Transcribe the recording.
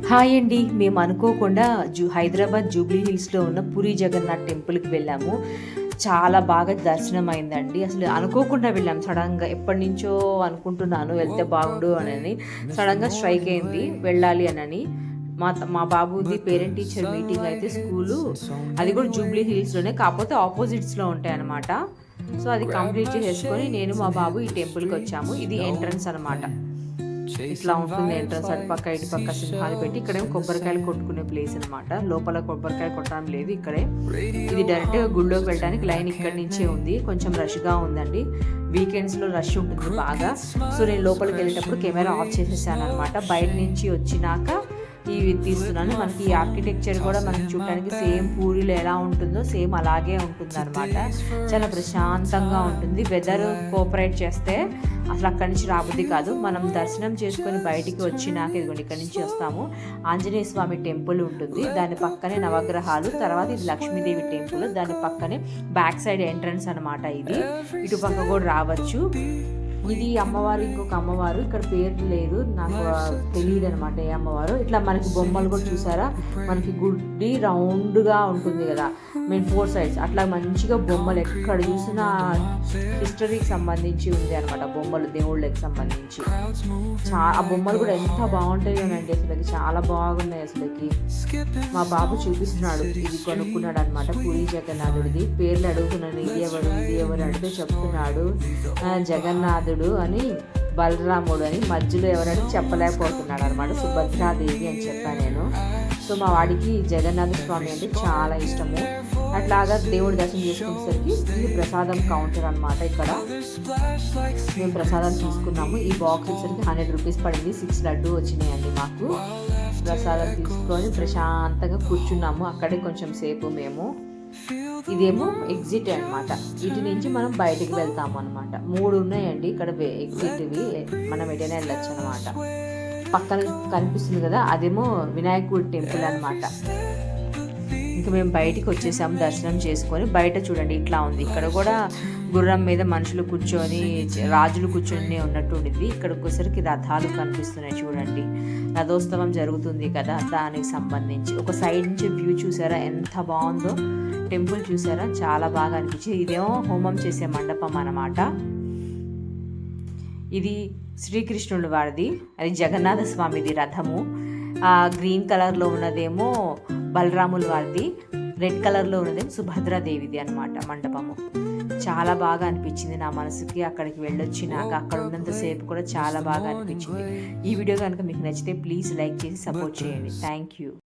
Hi అండి. మేము అనుకోకుండా హైదరాబాద్ జూబ్లీ హిల్స్లో ఉన్న పూరి జగన్నాథ్ టెంపుల్కి వెళ్ళాము. చాలా బాగా దర్శనం అయిందండి. అసలు అనుకోకుండా వెళ్ళాము. సడన్గా ఎప్పటి నుంచో అనుకుంటున్నాను వెళ్తే బాగుండు అని సడన్గా స్ట్రైక్ అయింది వెళ్ళాలి అని. మా బాబుది పేరెంట్ టీచర్ మీటింగ్ అయితే స్కూలు అది కూడా జూబ్లీ హిల్స్లోనే, కాకపోతే ఆపోజిట్స్లో ఉంటాయి అన్నమాట. సో అది కంప్లీట్ చేసేసుకొని నేను మా బాబు ఈ టెంపుల్కి వచ్చాము. ఇది ఎంట్రన్స్ అనమాట. ఇట్లా ఉంటుంది ఎంట్రన్స్. అటుపక్క ఇటుపక్క సింహాలు పెట్టి ఇక్కడేమో కొబ్బరికాయలు కొట్టుకునే ప్లేస్ అనమాట. లోపల కొబ్బరికాయ కొట్టడం లేదు ఇక్కడే. ఇది డైరెక్ట్గా గుళ్ళోకి వెళ్ళడానికి లైన్ ఇక్కడి నుంచే ఉంది. కొంచెం రష్గా ఉందండి. వీకెండ్స్లో రష్ ఉంటుంది బాగా. సో నేను లోపలికి వెళ్ళేటప్పుడు కెమెరా ఆఫ్ చేసేసాను అనమాట. బయట నుంచి వచ్చినాక ఇవి తీస్తున్నాను. మనకి ఈ ఆర్కిటెక్చర్ కూడా మనకి చూడడానికి సేమ్ పూరిలో ఎలా ఉంటుందో సేమ్ అలాగే ఉంటుంది అనమాట. చాలా ప్రశాంతంగా ఉంటుంది. వెదర్ కోఆపరేట్ చేస్తే అసలు అక్కడి నుంచి రాబుద్ది కాదు. మనం దర్శనం చేసుకొని బయటికి వచ్చినాక ఇదిగోండి ఇక్కడి నుంచి వస్తాము. ఆంజనేయ స్వామి టెంపుల్ ఉంటుంది, దాని పక్కనే నవగ్రహాలు, తర్వాత ఇది లక్ష్మీదేవి టెంపుల్, దాని పక్కనే బ్యాక్ సైడ్ ఎంట్రన్స్ అనమాట. ఇది ఇటు పక్క కూడా రావచ్చు. ఇది అమ్మవారు, ఇంకొక అమ్మవారు, ఇక్కడ పేరు లేదు నాకు తెలియదు అనమాట ఏ అమ్మవారు. ఇట్లా మనకి బొమ్మలు కూడా చూసారా, మనకి గుడ్డి రౌండ్గా ఉంటుంది కదా మెయిన్ 4 sides, అట్లా మంచిగా బొమ్మలు ఎక్కడ చూసినా హిస్టరీకి సంబంధించి ఉంది అనమాట. బొమ్మలు దేవుళ్ళకి సంబంధించి ఆ బొమ్మలు కూడా ఎంత బాగుంటాయోనండి. అసలుకి చాలా బాగున్నాయి అసలుకి. మా బాబు చూపిస్తున్నాడు, ఇది కొనుక్కున్నాడు అనమాట పూరి జగన్నాథుడిది. పేర్లు అడుగుతున్నాను, ఇది ఎవరు అడిగితే చెప్తున్నాడు జగన్నాథుడు అని, బలరాముడు అని, మధ్యలో ఎవరని చెప్పలేకపోతున్నాడు అనమాట. సుభద్రాదేవి అని చెప్పాను నేను. సో మా వాడికి జగన్నాథ స్వామి అంటే చాలా ఇష్టము. అట్లాగా దేవుడి దర్శనం చేసుకునేసరికి ఇది ప్రసాదం కౌంటర్ అనమాట. ఇక్కడ మేము ప్రసాదం తీసుకున్నాము. ఈ బాక్స్ వచ్చేసరికి 100 రూపీస్ పడింది. 6 లడ్డు వచ్చినాయండి మాకు. ప్రసాదం తీసుకొని ప్రశాంతంగా కూర్చున్నాము అక్కడే కొంచెం సేపు మేము. ఇదేమో ఎగ్జిట్ అనమాట. ఇటు నుంచి మనం బయటికి వెళ్తాము అనమాట. 3 ఉన్నాయండి ఇక్కడ ఎగ్జిట్వి. మనం ఎటైనా వెళ్ళొచ్చు అనమాట. పక్కన కనిపిస్తుంది కదా అదేమో వినాయకుడి టెంపుల్ అనమాట. ఇంకా మేము బయటికి వచ్చేసాము దర్శనం చేసుకొని. బయట చూడండి ఇట్లా ఉంది. ఇక్కడ కూడా గుర్రం మీద మనుషులు కూర్చొని, రాజులు కూర్చొని ఉన్నట్టు ఉండింది. ఇక్కడ ఒకసారికి రథాలు కనిపిస్తున్నాయి చూడండి. రథోత్సవం జరుగుతుంది కదా దానికి సంబంధించి. ఒక సైడ్ నుంచి వ్యూ చూసారా ఎంత బాగుందో. టెంపుల్ చూసారా చాలా బాగా అనిపించింది. ఇదేమో హోమం చేసే మండపం అన్నమాట. ఇది శ్రీకృష్ణుడి వారిది, అది జగన్నాథ స్వామిది రథము. గ్రీన్ కలర్లో ఉన్నదేమో బలరాముల వారిది, రెడ్ కలర్లో ఉన్నదేమో సుభద్రాదేవిది అనమాట మండపము. చాలా బాగా అనిపించింది నా మనసుకి. అక్కడికి వెళ్ళొచ్చినాక అక్కడ ఉన్నంతసేపు కూడా చాలా బాగా అనిపించింది. ఈ వీడియో కనుక మీకు నచ్చితే ప్లీజ్ లైక్ చేసి సపోర్ట్ చేయండి. Thank you.